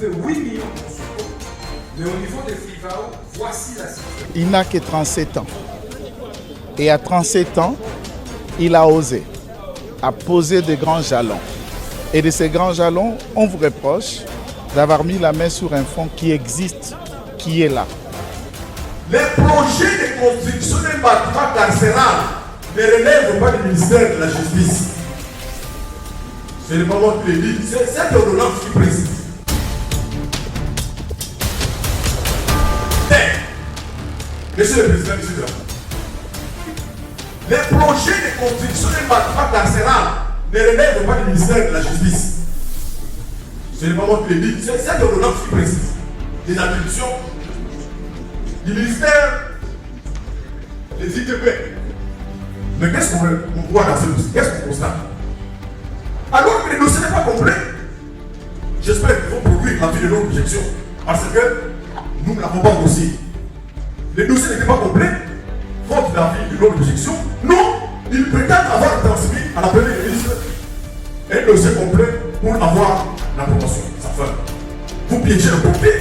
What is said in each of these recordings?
fait 8 millions pour ce compte. Mais au niveau des FIFAO, voici la situation. Il n'a que 37 ans. Et à 37 ans, il a osé, a posé de grands jalons. Et de ces grands jalons, on vous reproche d'avoir mis la main sur un fonds qui existe, qui est là. Les projets de construction d'un bâtiment carcéral ne relèvent pas du ministère de la Justice. Ce n'est pas moi qui le dis, c'est cette ordonnance qui précise. Monsieur le Président, monsieur le les projets de construction d'un bâtiment carcéral ne relèvent pas du ministère de la Justice. Ce n'est pas moi qui le dis, c'est cette ordonnance qui précise les attributions du ministère des ITP. Mais qu'est-ce qu'on voit dans ce dossier? Qu'est-ce qu'on constate? Alors que le dossier n'est pas complet, j'espère qu'ils vont produire l'avis de notre objection parce que nous ne l'avons pas aussi. Le dossier n'était pas complet, faute d'avis de notre objection. Non, ils prétendent avoir transmis à la première ministre un dossier complet pour avoir la promotion. Ça fait. Vous piégez le pompier.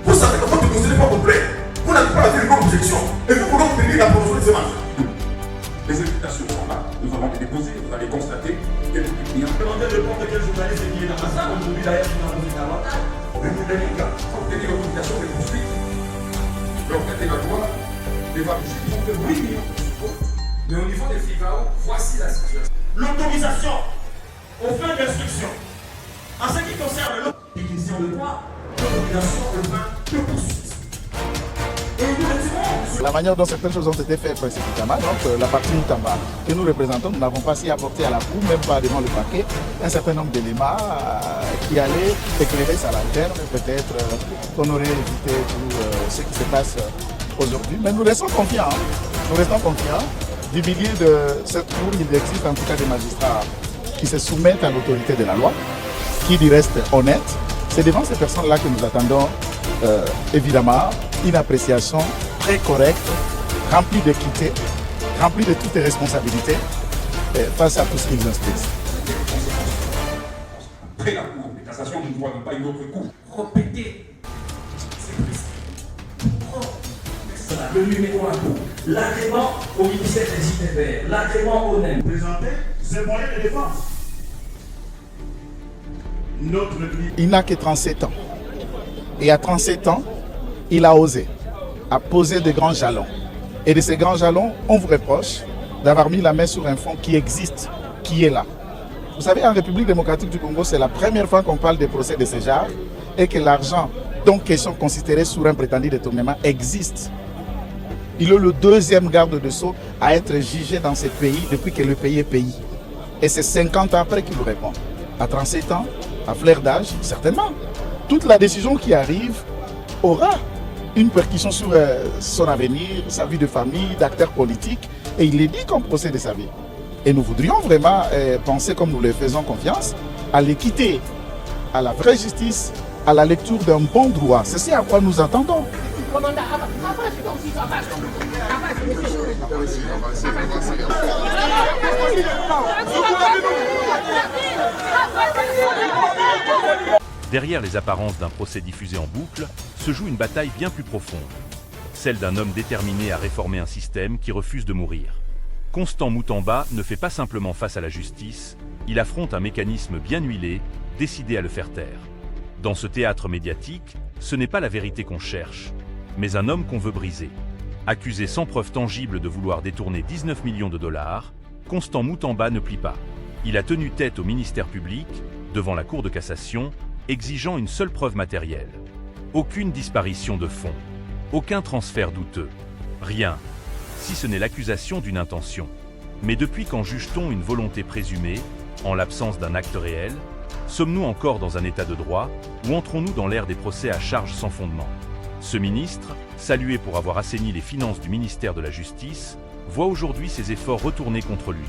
Vous savez que votre dossier n'est pas complet. Vous n'avez pas l'avis de notre objection. Et vous voulez obtenir la promotion de ces marques. Les invitations sont là. Nous avons été déposées. Vous allez constater que les clients. Demandez le compte de quel journaliste qui est dans la salle. Aujourd'hui, d'ailleurs, il a posé davantage. Mais vous donnez obtenir l'autorisation de poursuite. L'enquête évaluatoire devant le juge. On fait 8 millions pour ce compte. Mais au niveau des FIFAO, voici la situation. L'autorisation aux fins d'instruction. En ce qui concerne l'autorisation de droit, l'autorisation aux fins de poursuite. Et nous retirons La manière dont certaines choses ont été faites précipitamment, donc la partie Moutamba que nous représentons, nous n'avons pas si apporté à la cour, même pas devant le paquet, un certain nombre d'éléments qui allaient éclairer sa lanterne, peut-être qu'on aurait évité tout ce qui se passe aujourd'hui. Mais nous restons confiants. Nous restons confiants. Du milieu de cette cour, il existe en tout cas des magistrats qui se soumettent à l'autorité de la loi, qui du reste honnêtes. C'est devant ces personnes-là que nous attendons évidemment une appréciation très correcte, remplie d'équité, remplie de toutes les responsabilités face à tout ce qu'ils instruisent. Après la cour de cassation, nous ne voyons pas une autre cour. répéter. Le numéro 1, l'agrément au ministère des ITV, l'agrément au NEM. Présenter ses moyens de défense. Notre pays. Il n'a que 37 ans. Et à 37 ans, il a osé, a posé de grands jalons. Et de ces grands jalons, on vous reproche d'avoir mis la main sur un fonds qui existe, qui est là. Vous savez, en République démocratique du Congo, c'est la première fois qu'on parle des procès de ce genre et que l'argent dont question considéré sur un prétendu détournement existe. Il est le deuxième garde de sceau à être jugé dans ce pays depuis que le pays est pays. Et c'est 50 ans après qu'il vous répond. À 37 ans, à fleur d'âge, certainement. Toute la décision qui arrive aura une percussion sur son avenir, sa vie de famille, d'acteur politique. Et il est dit qu'on procède de sa vie. Et nous voudrions vraiment penser, comme nous le faisons confiance, à l'équité, à la vraie justice, à la lecture d'un bon droit. C'est ce à quoi nous attendons. Derrière les apparences d'un procès diffusé en boucle, se joue une bataille bien plus profonde. Celle d'un homme déterminé à réformer un système qui refuse de mourir. Constant Moutamba ne fait pas simplement face à la justice, il affronte un mécanisme bien huilé, décidé à le faire taire. Dans ce théâtre médiatique, ce n'est pas la vérité qu'on cherche, mais un homme qu'on veut briser. Accusé sans preuve tangible de vouloir détourner 19 millions de dollars, Constant Moutamba ne plie pas. Il a tenu tête au ministère public, devant la Cour de cassation, exigeant une seule preuve matérielle. Aucune disparition de fonds, aucun transfert douteux, rien, si ce n'est l'accusation d'une intention. Mais depuis quand juge-t-on une volonté présumée, en l'absence d'un acte réel? Sommes-nous encore dans un état de droit, ou entrons-nous dans l'ère des procès à charge sans fondement? Ce ministre, salué pour avoir assaini les finances du ministère de la Justice, voit aujourd'hui ses efforts retournés contre lui.